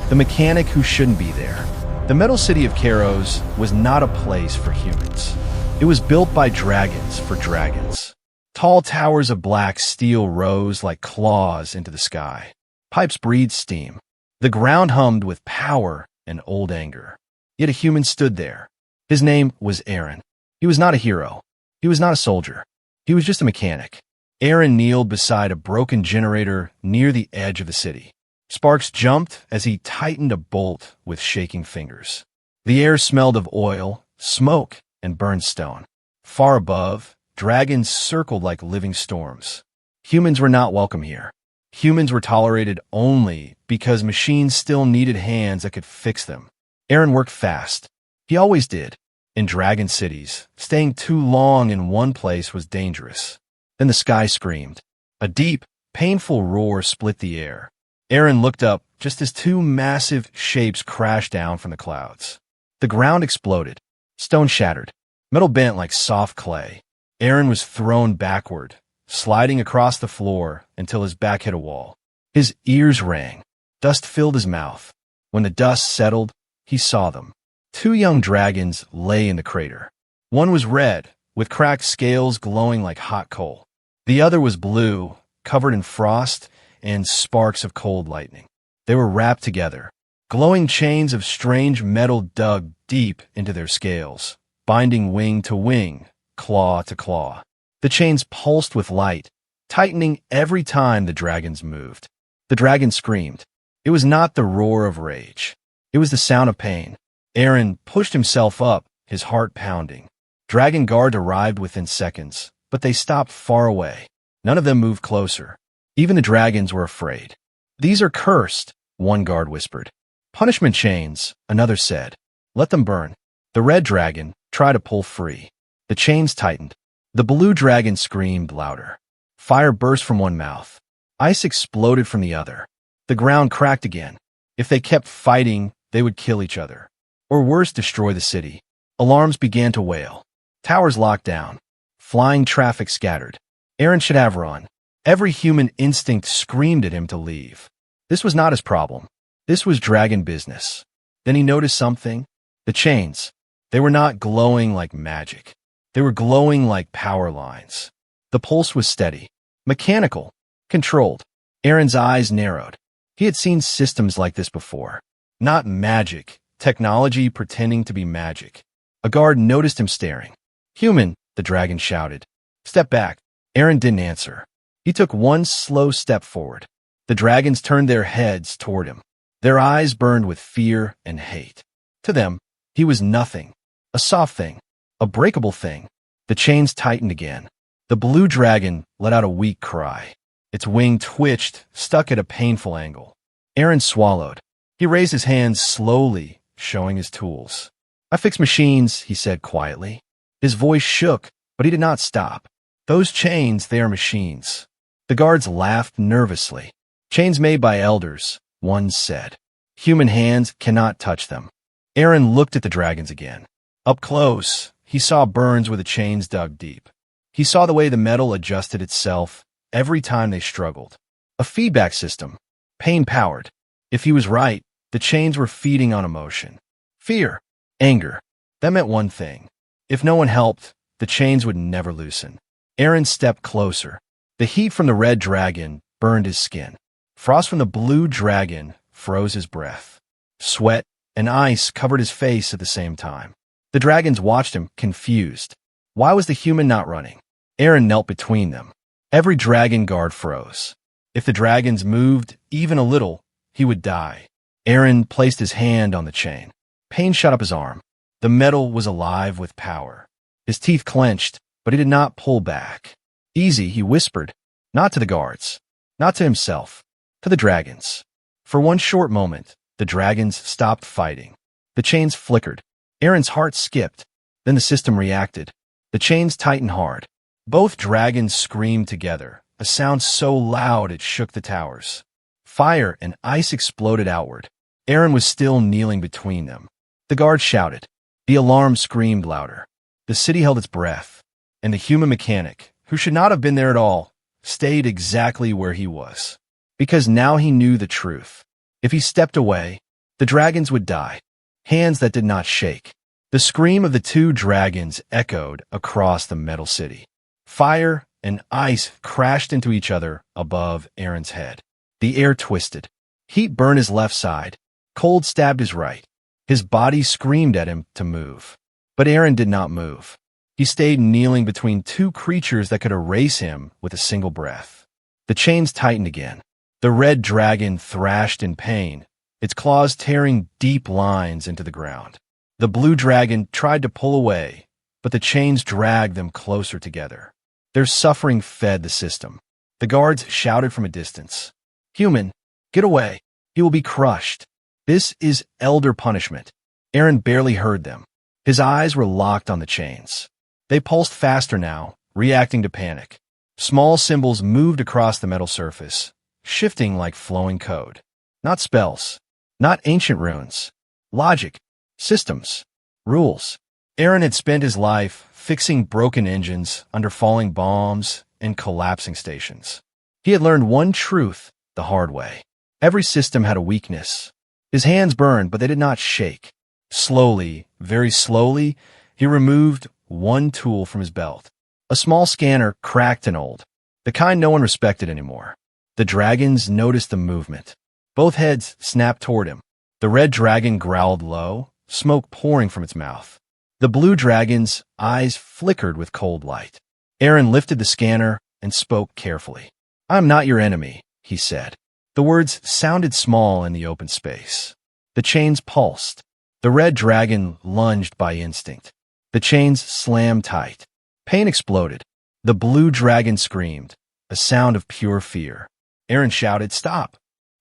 the mechanic who shouldn't be there. The metal city of Kairos was not a place for humans. It was built by dragons for dragons. Tall towers of black steel rose like claws into the sky. Pipes breathed steam. The ground hummed with power and old anger. Yet a human stood there. His name was Aaron. He was not a hero. He was not a soldier. He was just a mechanic. Aaron kneeled beside a broken generator near the edge of the city. Sparks jumped as he tightened a bolt with shaking fingers. The air smelled of oil, smoke, and burned stone. Far above, dragons circled like living storms. Humans were not welcome here. Humans were tolerated only because machines still needed hands that could fix them. Aaron worked fast. He always did. In dragon cities, staying too long in one place was dangerous. Then the sky screamed. A deep, painful roar split the air. Aaron looked up just as two massive shapes crashed down from the clouds. The ground exploded. Stone shattered. Metal bent like soft clay. Aaron was thrown backward, sliding across the floor until his back hit a wall. His ears rang. Dust filled his mouth. When the dust settled, he saw them. Two young dragons lay in the crater. One was red, with cracked scales glowing like hot coal. The other was blue, covered in frost and sparks of cold lightning. They were wrapped together. Glowing chains of strange metal dug deep into their scales, binding wing to wing, claw to claw. The chains pulsed with light, tightening every time the dragons moved. The dragon screamed. It was not the roar of rage. It was the sound of pain. Aaron pushed himself up, his heart pounding. Dragon guards arrived within seconds, but they stopped far away. None of them moved closer. Even the dragons were afraid. "These are cursed," one guard whispered. "Punishment chains," another said. "Let them burn." The red dragon tried to pull free. The chains tightened. The blue dragon screamed louder. Fire burst from one mouth. Ice exploded from the other. The ground cracked again. If they kept fighting, they would kill each other. Or worse, destroy the city. Alarms began to wail. Towers locked down. Flying traffic scattered. Aaron should have run. Every human instinct screamed at him to leave. This was not his problem. This was dragon business. Then he noticed something. The chains. They were not glowing like magic. They were glowing like power lines. The pulse was steady. Mechanical. Controlled. Aaron's eyes narrowed. He had seen systems like this before. Not magic. Technology pretending to be magic. A guard noticed him staring. "Human," the dragon shouted. "Step back." Aaron didn't answer. He took one slow step forward. The dragons turned their heads toward him. Their eyes burned with fear and hate. To them, he was nothing. A soft thing. A breakable thing. The chains tightened again. The blue dragon let out a weak cry. Its wing twitched, stuck at a painful angle. Aaron swallowed. He raised his hands slowly, showing his tools. "I fix machines," he said quietly. His voice shook, but he did not stop. "Those chains, they are machines." The guards laughed nervously. "Chains made by elders," one said. "Human hands cannot touch them." Aaron looked at the dragons again. Up close, he saw burns where the chains dug deep. He saw the way the metal adjusted itself every time they struggled. A feedback system, pain-powered. If he was right, the chains were feeding on emotion. Fear, anger. That meant one thing. If no one helped, the chains would never loosen. Aaron stepped closer. The heat from the red dragon burned his skin. Frost from the blue dragon froze his breath. Sweat and ice covered his face at the same time. The dragons watched him, confused. Why was the human not running? Aaron knelt between them. Every dragon guard froze. If the dragons moved even a little, he would die. Aaron placed his hand on the chain. Pain shot up his arm. The metal was alive with power. His teeth clenched, but he did not pull back. "Easy," he whispered. Not to the guards. Not to himself. To the dragons. For one short moment, the dragons stopped fighting. The chains flickered. Aaron's heart skipped. Then the system reacted. The chains tightened hard. Both dragons screamed together, a sound so loud it shook the towers. Fire and ice exploded outward. Aaron was still kneeling between them. The guards shouted. The alarm screamed louder. The city held its breath, and the human mechanic, who should not have been there at all, stayed exactly where he was. Because now he knew the truth. If he stepped away, The dragons would die. Hands that did not shake. The scream of the two dragons echoed across the metal city. Fire and ice crashed into each other above Aaron's head. The air twisted. Heat burned his left side. Cold stabbed his right. His body screamed at him to move. But Aaron did not move. He stayed kneeling between two creatures that could erase him with a single breath. The chains tightened again. The red dragon thrashed in pain, its claws tearing deep lines into the ground. The blue dragon tried to pull away, but the chains dragged them closer together. Their suffering fed the system. The guards shouted from a distance, "Human, get away. He will be crushed." This is elder punishment. Aaron barely heard them. His eyes were locked on the chains. They pulsed faster now, reacting to panic. Small symbols moved across the metal surface, shifting like flowing code. Not spells, not ancient runes. Logic, systems, rules. Aaron had spent his life fixing broken engines under falling bombs and collapsing stations. He had learned one truth the hard way. Every system had a weakness. His hands burned, but they did not shake. Slowly, very slowly, he removed one tool from his belt. A small scanner, cracked and old, the kind no one respected anymore. The dragons noticed the movement. Both heads snapped toward him. The red dragon growled low, smoke pouring from its mouth. The blue dragon's eyes flickered with cold light. Aaron lifted the scanner and spoke carefully. "I'm not your enemy," he said. The words sounded small in the open space. The chains pulsed. The red dragon lunged by instinct. The chains slammed tight. Pain exploded. The blue dragon screamed, a sound of pure fear. Aaron shouted, "Stop!"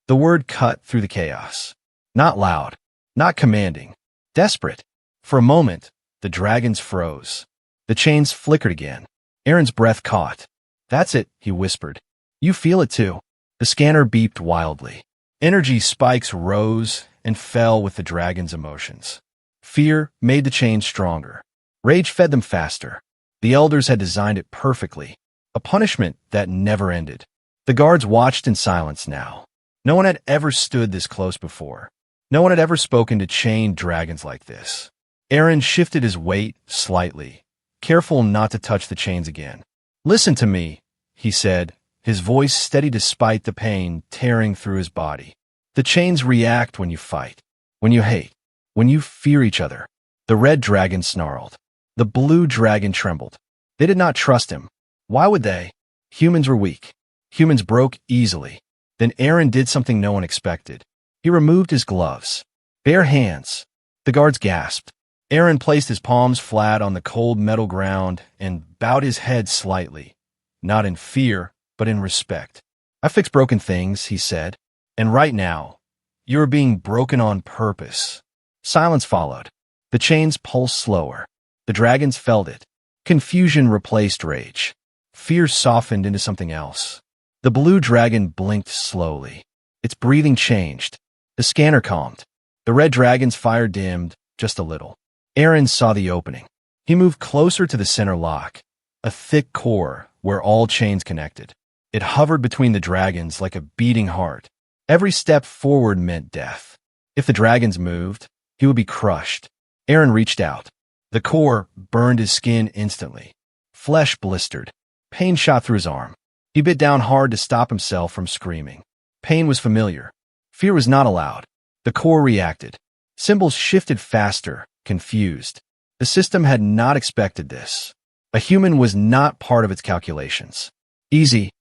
The word cut through the chaos. Not loud, not commanding, desperate. For a moment, the dragons froze. The chains flickered again. Aaron's breath caught. "That's it," he whispered. "You feel it too." The scanner beeped wildly. Energy spikes rose and fell with the dragon's emotions. Fear made the chains stronger. Rage fed them faster. The elders had designed it perfectly, a punishment that never ended. The guards watched in silence now. No one had ever stood this close before. No one had ever spoken to chained dragons like this. Aaron shifted his weight slightly, careful not to touch the chains again. "Listen to me," he said, his voice steady despite the pain tearing through his body. "The chains react when you fight, when you hate, when you fear each other." The red dragon snarled. The blue dragon trembled. They did not trust him. Why would they? Humans were weak. Humans broke easily. Then Aaron did something no one expected. He removed his gloves. Bare hands. The guards gasped. Aaron placed his palms flat on the cold metal ground and bowed his head slightly, not in fear, but in respect. "I fix broken things," he said, "and right now, you are being broken on purpose." Silence followed. The chains pulsed slower. The dragons felt it. Confusion replaced rage. Fear softened into something else. The blue dragon blinked slowly. Its breathing changed. The scanner calmed. The red dragon's fire dimmed just a little. Aaron saw the opening. He moved closer to the center lock, a thick core where all chains connected. It hovered between the dragons like a beating heart. Every step forward meant death. If the dragons moved, he would be crushed. Aaron reached out. The core burned his skin instantly. Flesh blistered. Pain shot through his arm. He bit down hard to stop himself from screaming. Pain was familiar. Fear was not allowed. The core reacted. Symbols shifted faster, confused. The system had not expected this. A human was not part of its calculations. "Easy,"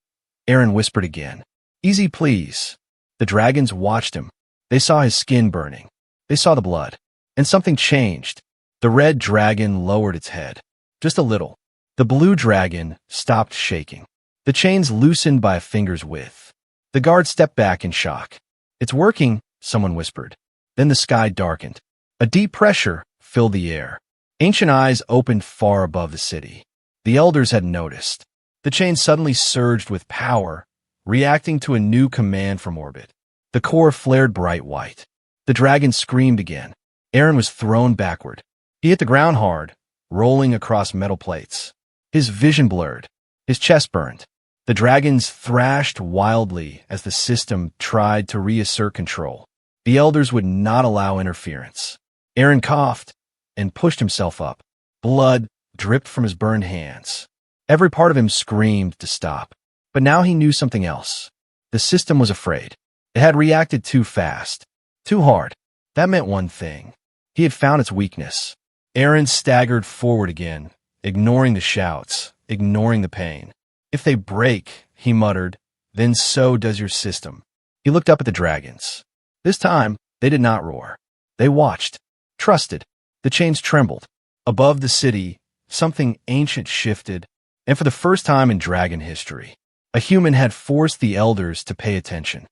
Aaron whispered again. "Easy, please." The dragons watched him. They saw his skin burning. They saw the blood. And something changed. The red dragon lowered its head. Just a little. The blue dragon stopped shaking. The chains loosened by a finger's width. The guard stepped back in shock. "It's working," someone whispered. Then the sky darkened. A deep pressure filled the air. Ancient eyes opened far above the city. The elders had noticed. The chains suddenly surged with power, reacting to a new command from orbit. The core flared bright white. The dragon screamed again. Aaron was thrown backward. He hit the ground hard, rolling across metal plates. His vision blurred. His chest burned. The dragons thrashed wildly as the system tried to reassert control. The elders would not allow interference. Aaron coughed and pushed himself up. Blood dripped from his burned hands. Every part of him screamed to stop. But now he knew something else. The system was afraid. It had reacted too fast, too hard. That meant one thing. He had found its weakness. Aaron staggered forward again, ignoring the shouts, ignoring the pain. If they break, he muttered, then so does your system. He looked up at the dragons. This time, they did not roar. They watched, trusted. The chains trembled. Above the city, something ancient shifted, and for the first time in dragon history, a human had forced the elders to pay attention.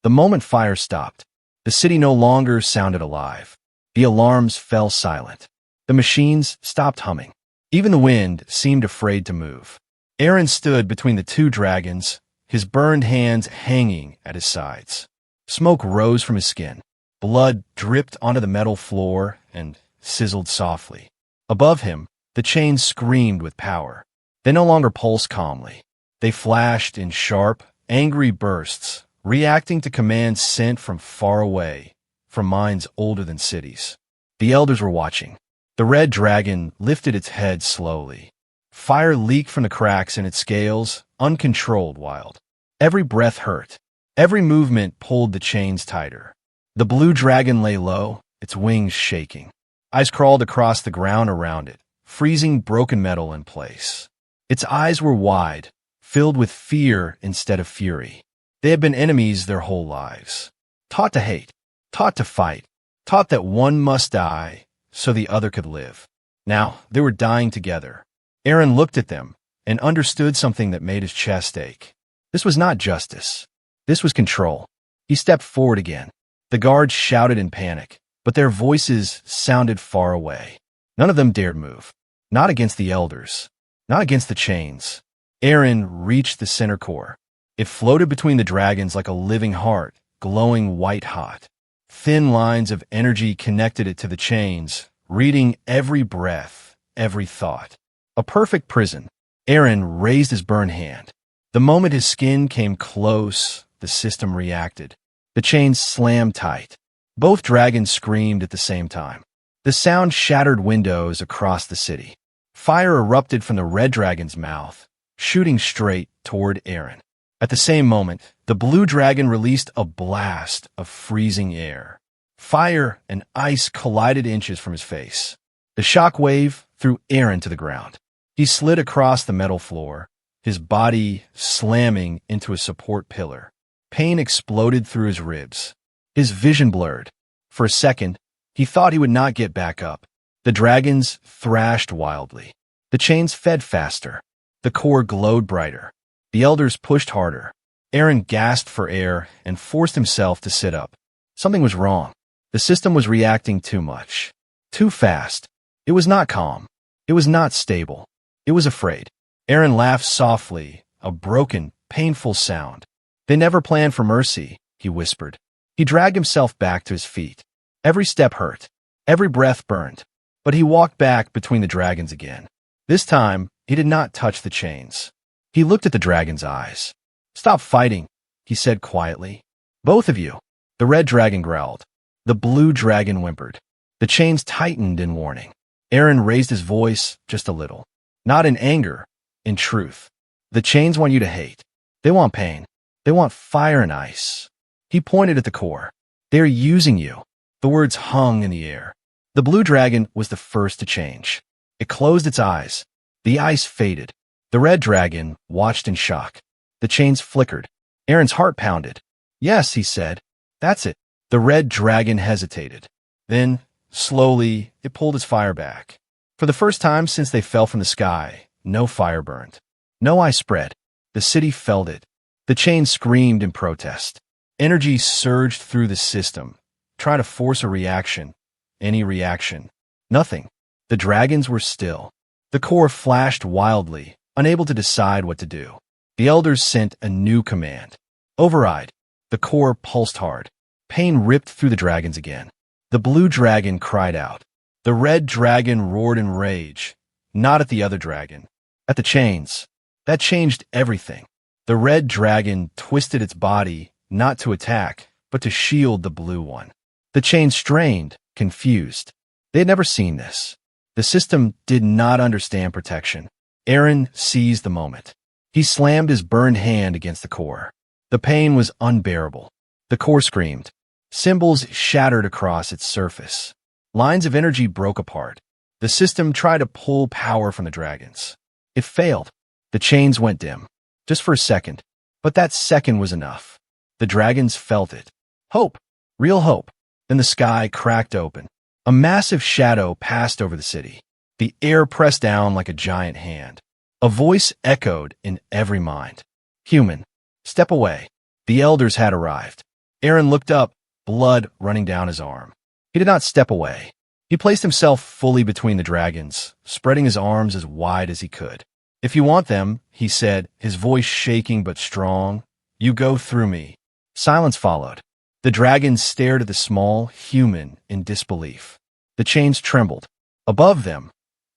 The moment fire stopped, the city no longer sounded alive. The alarms fell silent. The machines stopped humming. Even the wind seemed afraid to move. Aaron stood between the two dragons, his burned hands hanging at his sides. Smoke rose from his skin. Blood dripped onto the metal floor and sizzled softly. Above him, the chains screamed with power. They no longer pulsed calmly. They flashed in sharp, angry bursts, reacting to commands sent from far away, from minds older than cities. The elders were watching. The red dragon lifted its head slowly. Fire leaked from the cracks in its scales, uncontrolled wild. Every breath hurt. Every movement pulled the chains tighter. The blue dragon lay low, its wings shaking. Ice crawled across the ground around it, freezing broken metal in place. Its eyes were wide, filled with fear instead of fury. They had been enemies their whole lives. Taught to hate, taught to fight, taught that one must die so the other could live. Now, they were dying together. Aaron looked at them and understood something that made his chest ache. This was not justice. This was control. He stepped forward again. The guards shouted in panic, but their voices sounded far away. None of them dared move. Not against the elders. Not against the chains. Aaron reached the center core. It floated between the dragons like a living heart, glowing white-hot. Thin lines of energy connected it to the chains, reading every breath, every thought. A perfect prison. Aaron raised his burned hand. The moment his skin came close, the system reacted. The chains slammed tight. Both dragons screamed at the same time. The sound shattered windows across the city. Fire erupted from the red dragon's mouth, shooting straight toward Aaron. At the same moment, the blue dragon released a blast of freezing air. Fire and ice collided inches from his face. The shock wave threw Aaron to the ground. He slid across the metal floor, his body slamming into a support pillar. Pain exploded through his ribs. His vision blurred. For a second, he thought he would not get back up. The dragons thrashed wildly. The chains fed faster. The core glowed brighter. The elders pushed harder. Aaron gasped for air and forced himself to sit up. Something was wrong. The system was reacting too much. Too fast. It was not calm. It was not stable. It was afraid. Aaron laughed softly, a broken, painful sound. They never planned for mercy, he whispered. He dragged himself back to his feet. Every step hurt. Every breath burned. But he walked back between the dragons again. This time, he did not touch the chains. He looked at the dragon's eyes. Stop fighting, he said quietly. Both of you. The red dragon growled. The blue dragon whimpered. The chains tightened in warning. Aaron raised his voice just a little. Not in anger, in truth. The chains want you to hate. They want pain. They want fire and ice. He pointed at the core. They're using you. The words hung in the air. The blue dragon was the first to change. It closed its eyes. The ice faded. The red dragon watched in shock. The chains flickered. Aaron's heart pounded. Yes, he said. That's it. The red dragon hesitated. Then, slowly, it pulled its fire back. For the first time since they fell from the sky, no fire burned. No ice spread. The city felt it. The chains screamed in protest. Energy surged through the system, trying to force a reaction. Any reaction. Nothing. The dragons were still. The core flashed wildly, unable to decide what to do. The elders sent a new command. Override. The core pulsed hard. Pain ripped through the dragons again. The blue dragon cried out. The red dragon roared in rage, not at the other dragon, at the chains. That changed everything. The red dragon twisted its body, not to attack, but to shield the blue one. The chains strained, confused. They had never seen this. The system did not understand protection. Aaron seized the moment. He slammed his burned hand against the core. The pain was unbearable. The core screamed. Symbols shattered across its surface. Lines of energy broke apart. The system tried to pull power from the dragons. It failed. The chains went dim. Just for a second. But that second was enough. The dragons felt it. Hope. Real hope. Then the sky cracked open. A massive shadow passed over the city. The air pressed down like a giant hand. A voice echoed in every mind. Human. Step away. The elders had arrived. Aaron looked up, blood running down his arm. He did not step away. He placed himself fully between the dragons, spreading his arms as wide as he could. If you want them, he said, his voice shaking but strong, you go through me. Silence followed. The dragons stared at the small human in disbelief. The chains trembled. Above them,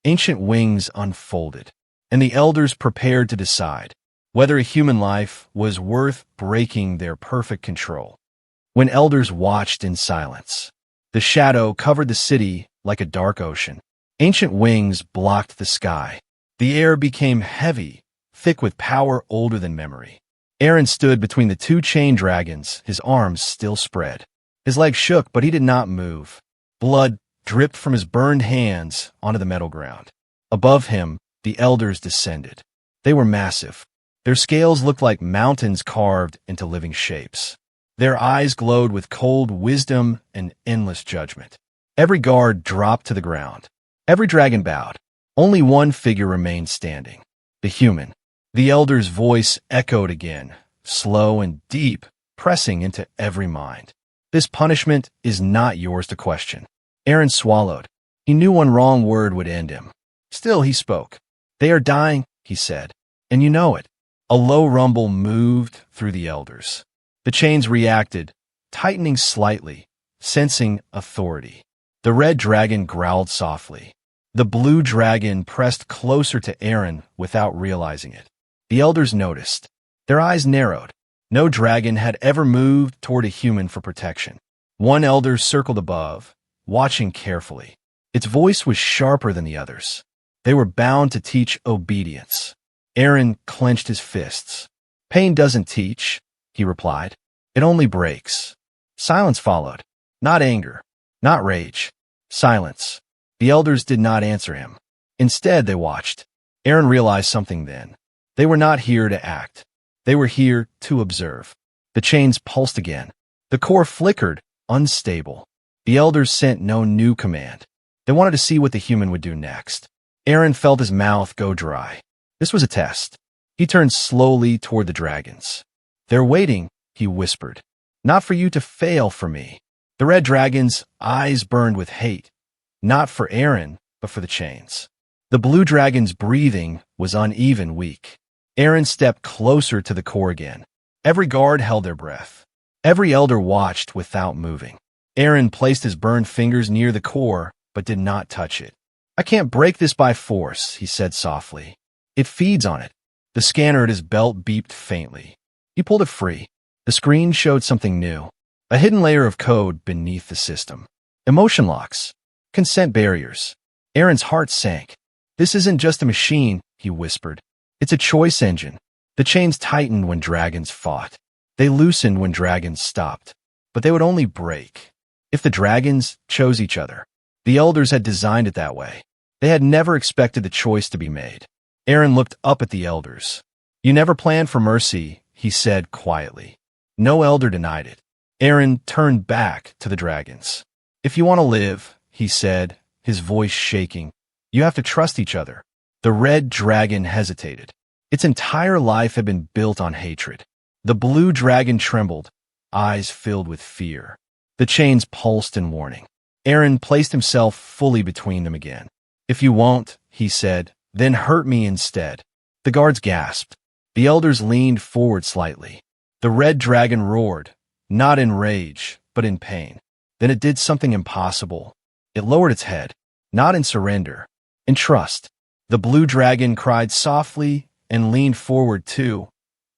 ancient wings unfolded, and the elders prepared to decide whether a human life was worth breaking their perfect control. When elders watched in silence, the shadow covered the city like a dark ocean. Ancient wings blocked the sky. The air became heavy, thick with power older than memory. Aaron stood between the two chained dragons, his arms still spread. His legs shook, but he did not move. Blood dripped from his burned hands onto the metal ground. Above him, the elders descended. They were massive. Their scales looked like mountains carved into living shapes. Their eyes glowed with cold wisdom and endless judgment. Every guard dropped to the ground. Every dragon bowed. Only one figure remained standing. The human. The elder's voice echoed again, slow and deep, pressing into every mind. This punishment is not yours to question. Aaron swallowed. He knew one wrong word would end him. Still, he spoke. They are dying, he said. And you know it. A low rumble moved through the elders. The chains reacted, tightening slightly, sensing authority. The red dragon growled softly. The blue dragon pressed closer to Aaron without realizing it. The elders noticed. Their eyes narrowed. No dragon had ever moved toward a human for protection. One elder circled above, watching carefully. Its voice was sharper than the others. They were bound to teach obedience. Aaron clenched his fists. Pain doesn't teach, he replied. It only breaks. Silence followed. Not anger, not rage. Silence. The elders did not answer him. Instead, they watched. Aaron realized something then. They were not here to act. They were here to observe. The chains pulsed again. The core flickered, unstable. The elders sent no new command. They wanted to see what the human would do next. Aaron felt his mouth go dry. This was a test. He turned slowly toward the dragons. They're waiting, he whispered. Not for you to fail for me. The red dragon's eyes burned with hate. Not for Aaron, but for the chains. The blue dragon's breathing was uneven, weak. Aaron stepped closer to the core again. Every guard held their breath. Every elder watched without moving. Aaron placed his burned fingers near the core, but did not touch it. I can't break this by force, he said softly. It feeds on it. The scanner at his belt beeped faintly. He pulled it free. The screen showed something new. A hidden layer of code beneath the system. Emotion locks. Consent barriers. Aaron's heart sank. This isn't just a machine, he whispered. It's a choice engine. The chains tightened when dragons fought. They loosened when dragons stopped. But they would only break if the dragons chose each other. The elders had designed it that way. They had never expected the choice to be made. Aaron looked up at the elders. You never planned for mercy, he said quietly. No elder denied it. Aaron turned back to the dragons. If you want to live, he said, his voice shaking, you have to trust each other. The red dragon hesitated. Its entire life had been built on hatred. The blue dragon trembled, eyes filled with fear. The chains pulsed in warning. Aaron placed himself fully between them again. If you won't, he said, then hurt me instead. The guards gasped. The elders leaned forward slightly. The red dragon roared, not in rage, but in pain. Then it did something impossible. It lowered its head, not in surrender, in trust. The blue dragon cried softly and leaned forward too,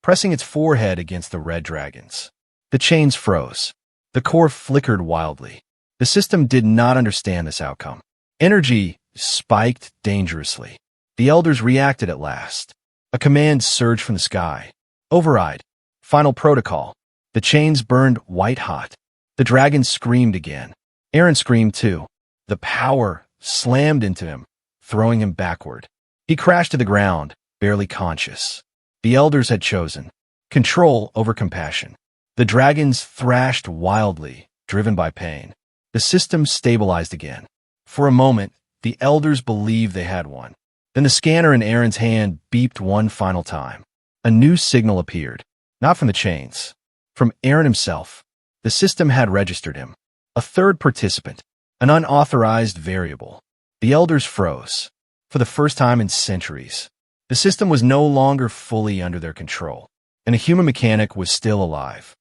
pressing its forehead against the red dragon's. The chains froze. The core flickered wildly. The system did not understand this outcome. Energy spiked dangerously. The elders reacted at last. A command surged from the sky. Override. Final protocol. The chains burned white hot. The dragon screamed again. Aaron screamed too. The power slammed into him, throwing him backward. He crashed to the ground, barely conscious. The elders had chosen control over compassion. The dragons thrashed wildly, driven by pain. The system stabilized again. For a moment, the elders believed they had won. Then the scanner in Aaron's hand beeped one final time. A new signal appeared, not from the chains, from Aaron himself. The system had registered him. A third participant, an unauthorized variable. The elders froze. For the first time in centuries, the system was no longer fully under their control, and a human mechanic was still alive.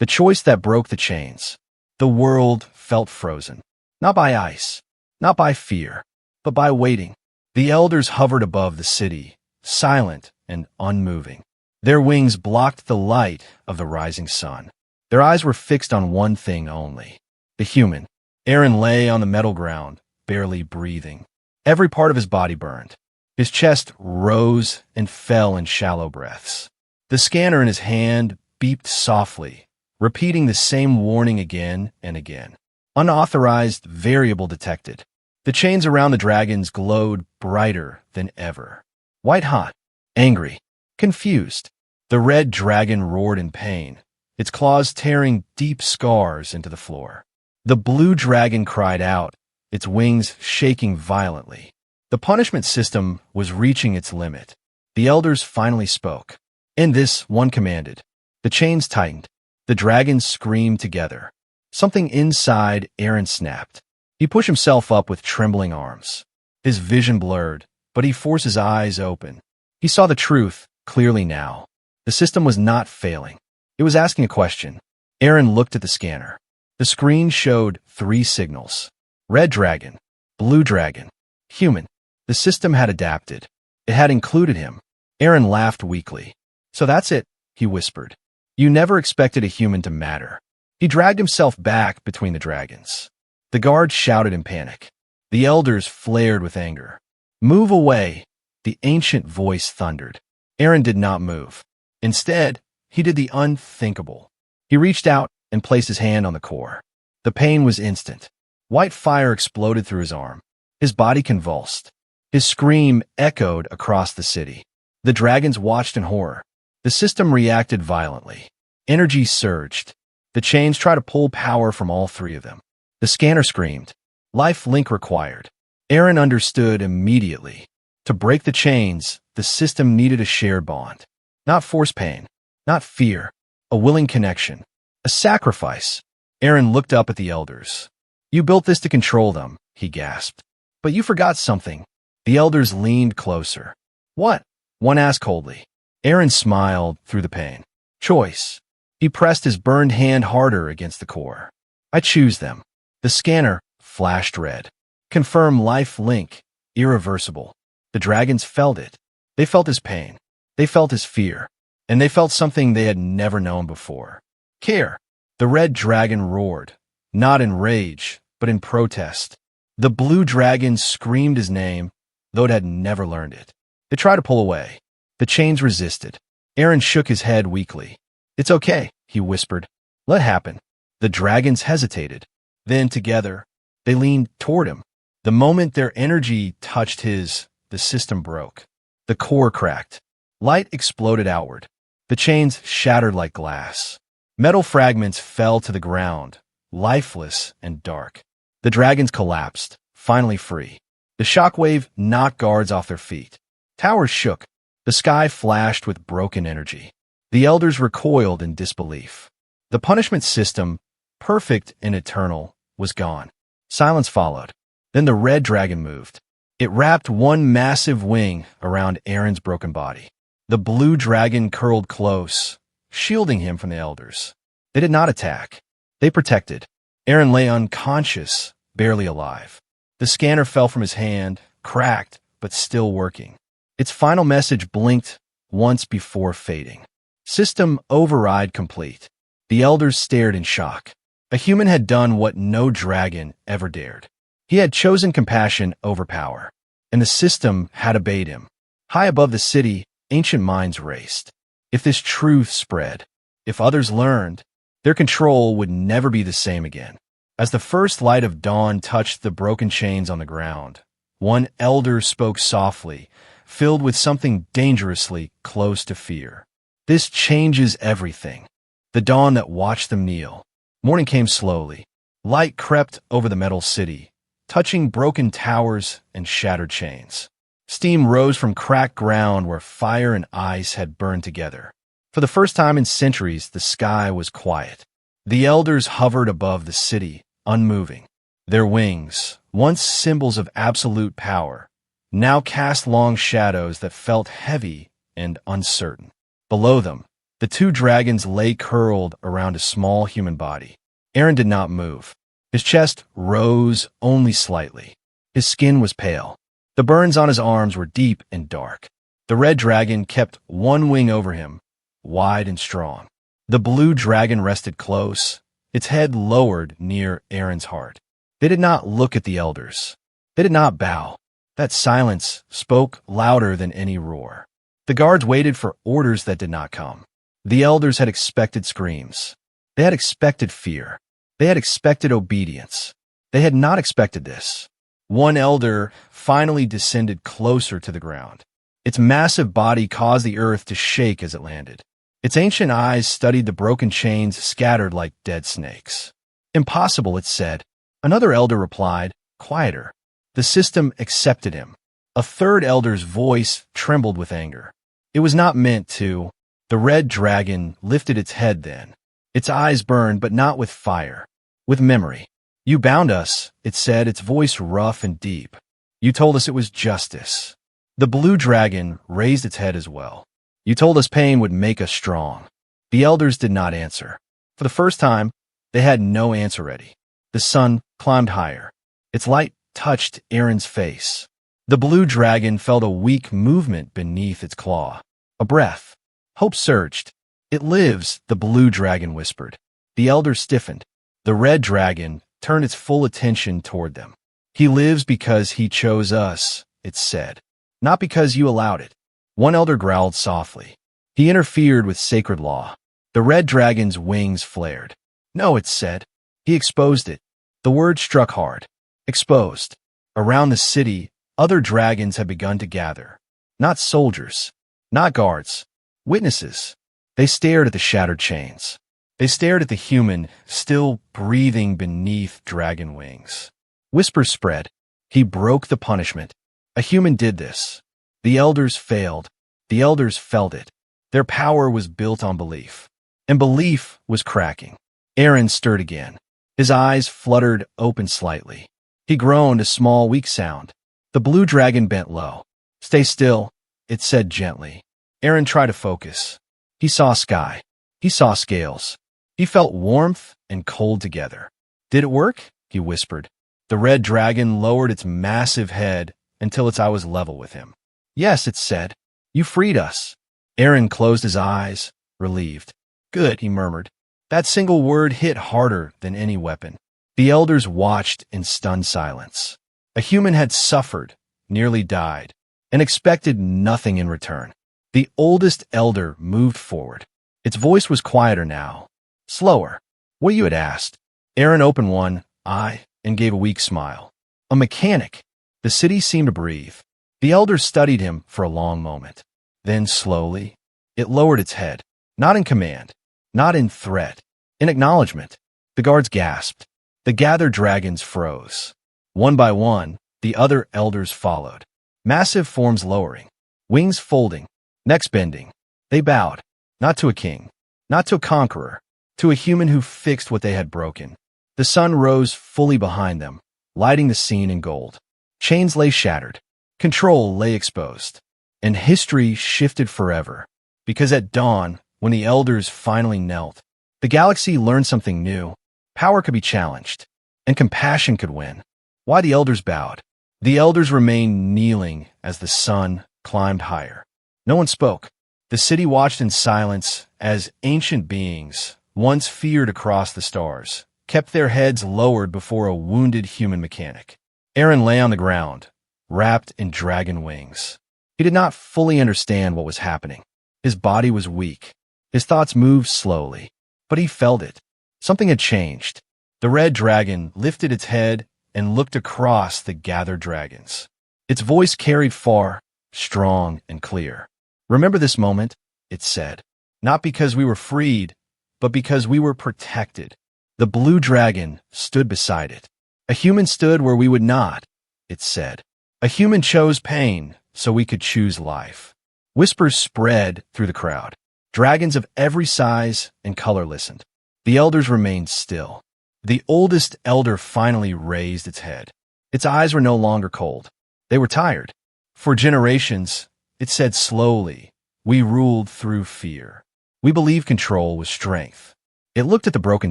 The choice that broke the chains. The world felt frozen, not by ice, not by fear, but by waiting. The elders hovered above the city, silent and unmoving. Their wings blocked the light of the rising sun. Their eyes were fixed on one thing only, the human. Aaron lay on the metal ground, barely breathing. Every part of his body burned. His chest rose and fell in shallow breaths. The scanner in his hand beeped softly, repeating the same warning again and again. Unauthorized variable detected. The chains around the dragons glowed brighter than ever. White hot, angry, confused. The red dragon roared in pain, its claws tearing deep scars into the floor. The blue dragon cried out, its wings shaking violently. The punishment system was reaching its limit. The elders finally spoke. In this, one commanded. The chains tightened. The dragons screamed together. Something inside Aaron snapped. He pushed himself up with trembling arms. His vision blurred, but he forced his eyes open. He saw the truth clearly now. The system was not failing. It was asking a question. Aaron looked at the scanner. The screen showed 3 signals. Red dragon, blue dragon, human. The system had adapted. It had included him. Aaron laughed weakly. So that's it, he whispered. You never expected a human to matter. He dragged himself back between the dragons. The guards shouted in panic. The elders flared with anger. Move away, the ancient voice thundered. Aaron did not move. Instead, he did the unthinkable. He reached out and placed his hand on the core. The pain was instant. White fire exploded through his arm. His body convulsed. His scream echoed across the city. The dragons watched in horror. The system reacted violently. Energy surged. The chains tried to pull power from all 3 of them. The scanner screamed. Life link required. Aaron understood immediately. To break the chains, the system needed a shared bond. Not force pain. Not fear. A willing connection. A sacrifice. Aaron looked up at the elders. You built this to control them, he gasped. But you forgot something. The elders leaned closer. What? One asked coldly. Aaron smiled through the pain. Choice. He pressed his burned hand harder against the core. I choose them. The scanner flashed red. Confirm life link. Irreversible. The dragons felt it. They felt his pain. They felt his fear. And they felt something they had never known before. Care. The red dragon roared. Not in rage, but in protest. The blue dragon screamed his name, though it had never learned it. It tried to pull away. The chains resisted. Aaron shook his head weakly. It's okay, he whispered. Let happen. The dragons hesitated. Then, together, they leaned toward him. The moment their energy touched his, the system broke. The core cracked. Light exploded outward. The chains shattered like glass. Metal fragments fell to the ground, lifeless and dark. The dragons collapsed, finally free. The shockwave knocked guards off their feet. Towers shook. The sky flashed with broken energy. The elders recoiled in disbelief. The punishment system, perfect and eternal, was gone. Silence followed. Then the red dragon moved. It wrapped one massive wing around Aaron's broken body. The blue dragon curled close, shielding him from the elders. They did not attack. They protected. Aaron lay unconscious, barely alive. The scanner fell from his hand, cracked, but still working. Its final message blinked once before fading. System override complete. The elders stared in shock. A human had done what no dragon ever dared. He had chosen compassion over power, and the system had obeyed him. High above the city, ancient minds raced. If this truth spread, if others learned, their control would never be the same again. As the first light of dawn touched the broken chains on the ground, one elder spoke softly, filled with something dangerously close to fear. This changes everything. The dawn that watched them kneel. Morning came slowly. Light crept over the metal city, touching broken towers and shattered chains. Steam rose from cracked ground where fire and ice had burned together. For the first time in centuries, the sky was quiet. The elders hovered above the city, unmoving. Their wings, once symbols of absolute power, now cast long shadows that felt heavy and uncertain. Below them, the two dragons lay curled around a small human body. Aaron did not move. His chest rose only slightly. His skin was pale. The burns on his arms were deep and dark. The red dragon kept one wing over him, wide and strong. The blue dragon rested close, its head lowered near Aaron's heart. They did not look at the elders. They did not bow. That silence spoke louder than any roar. The guards waited for orders that did not come. The elders had expected screams. They had expected fear. They had expected obedience. They had not expected this. One elder finally descended closer to the ground. Its massive body caused the earth to shake as it landed. Its ancient eyes studied the broken chains scattered like dead snakes. Impossible, it said. Another elder replied, quieter. The system accepted him. A third elder's voice trembled with anger. It was not meant to. The red dragon lifted its head then. Its eyes burned, but not with fire, with memory. You bound us, it said, its voice rough and deep. You told us it was justice. The blue dragon raised its head as well. You told us pain would make us strong. The elders did not answer. For the first time, they had no answer ready. The sun climbed higher. Its light touched Aaron's face. The blue dragon felt a weak movement beneath its claw. A breath. Hope surged. It lives, the blue dragon whispered. The elders stiffened. The red dragon turned its full attention toward them. He lives because he chose us, it said, not because you allowed it. One elder growled softly. He interfered with sacred law. The red dragon's wings flared. No, it said. He exposed it. The word struck hard. Exposed. Around the city, other dragons had begun to gather. Not soldiers. Not guards. Witnesses. They stared at the shattered chains. They stared at the human, still breathing beneath dragon wings. Whispers spread. He broke the punishment. A human did this. The elders failed. The elders felt it. Their power was built on belief. And belief was cracking. Aaron stirred again. His eyes fluttered open slightly. He groaned a small, weak sound. The blue dragon bent low. Stay still, it said gently. Aaron tried to focus. He saw sky. He saw scales. He felt warmth and cold together. Did it work? He whispered. The red dragon lowered its massive head until its eye was level with him. Yes, it said. You freed us. Aaron closed his eyes, relieved. Good, he murmured. That single word hit harder than any weapon. The elders watched in stunned silence. A human had suffered, nearly died, and expected nothing in return. The oldest elder moved forward. Its voice was quieter now, slower. What you had asked. Aaron opened one eye and gave a weak smile. A mechanic. The city seemed to breathe. The elders studied him for a long moment. Then slowly, it lowered its head. Not in command, not in threat, in acknowledgement. The guards gasped. The gathered dragons froze. One by one, the other elders followed. Massive forms lowering, wings folding, necks bending. They bowed, not to a king, not to a conqueror, to a human who fixed what they had broken. The sun rose fully behind them, lighting the scene in gold. Chains lay shattered. Control lay exposed. And history shifted forever. Because at dawn, when the elders finally knelt, the galaxy learned something new. Power could be challenged, and compassion could win. Why the elders bowed? The elders remained kneeling as the sun climbed higher. No one spoke. The city watched in silence as ancient beings, once feared across the stars, kept their heads lowered before a wounded human mechanic. Aaron lay on the ground, wrapped in dragon wings. He did not fully understand what was happening. His body was weak. His thoughts moved slowly, but he felt it. Something had changed. The red dragon lifted its head and looked across the gathered dragons. Its voice carried far, strong and clear. "Remember this moment," it said. "Not because we were freed, but because we were protected." The blue dragon stood beside it. "A human stood where we would not," it said. "A human chose pain so we could choose life." Whispers spread through the crowd. Dragons of every size and color listened. The elders remained still. The oldest elder finally raised its head. Its eyes were no longer cold. They were tired. "For generations," it said slowly, "we ruled through fear. We believed control was strength." It looked at the broken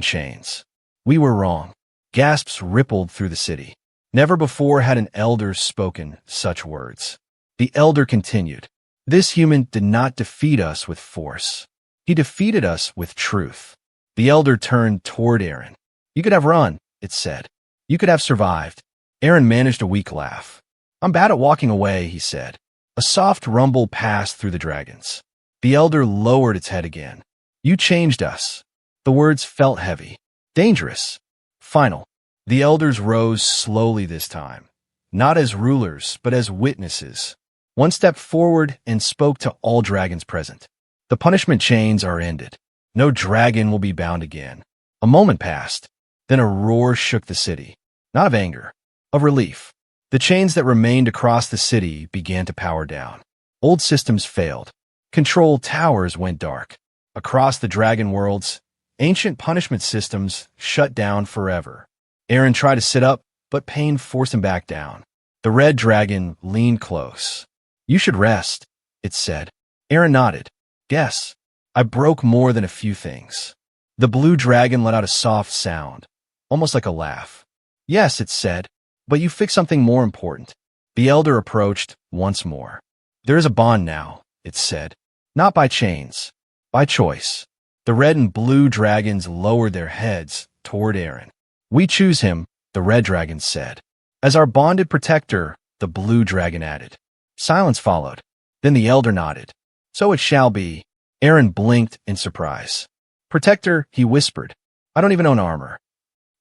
chains. "We were wrong." Gasps rippled through the city. Never before had an elder spoken such words. The elder continued, "This human did not defeat us with force. He defeated us with truth." The elder turned toward Aaron. "You could have run," it said. "You could have survived." Aaron managed a weak laugh. "I'm bad at walking away," he said. A soft rumble passed through the dragons. The elder lowered its head again. "You changed us." The words felt heavy, dangerous, final. The elders rose slowly this time, not as rulers, but as witnesses. One stepped forward and spoke to all dragons present. "The punishment chains are ended. No dragon will be bound again." A moment passed. Then a roar shook the city. Not of anger, of relief. The chains that remained across the city began to power down. Old systems failed. Control towers went dark. Across the dragon worlds, ancient punishment systems shut down forever. Aaron tried to sit up, but pain forced him back down. The red dragon leaned close. "You should rest," it said. Aaron nodded. "Yes, I broke more than a few things." The blue dragon let out a soft sound, almost like a laugh. "Yes," it said, "but you fixed something more important." The elder approached once more. "There is a bond now," it said. "Not by chains, by choice." The red and blue dragons lowered their heads toward Aaron. "We choose him," the red dragon said. "As our bonded protector," the blue dragon added. Silence followed. Then the elder nodded. "So it shall be." Aaron blinked in surprise. "Protector," he whispered. "I don't even own armor."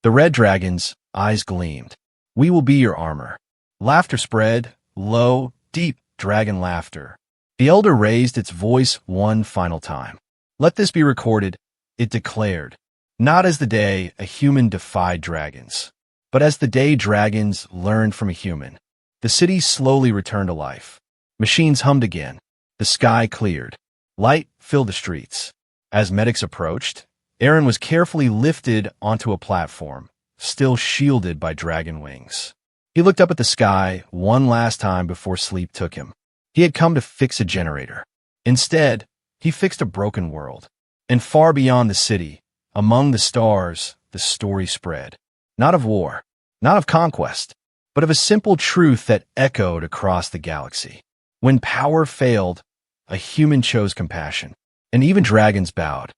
The red dragon's eyes gleamed. "We will be your armor." Laughter spread, low, deep dragon laughter. The elder raised its voice one final time. "Let this be recorded," it declared, "not as the day a human defied dragons, but as the day dragons learned from a human." The city slowly returned to life. Machines hummed again. The sky cleared. Light filled the streets. As medics approached, Aaron was carefully lifted onto a platform, still shielded by dragon wings. He looked up at the sky one last time before sleep took him. He had come to fix a generator. Instead, he fixed a broken world. And far beyond the city, among the stars, the story spread. Not of war, not of conquest, but of a simple truth that echoed across the galaxy. When power failed, a human chose compassion, and even dragons bowed.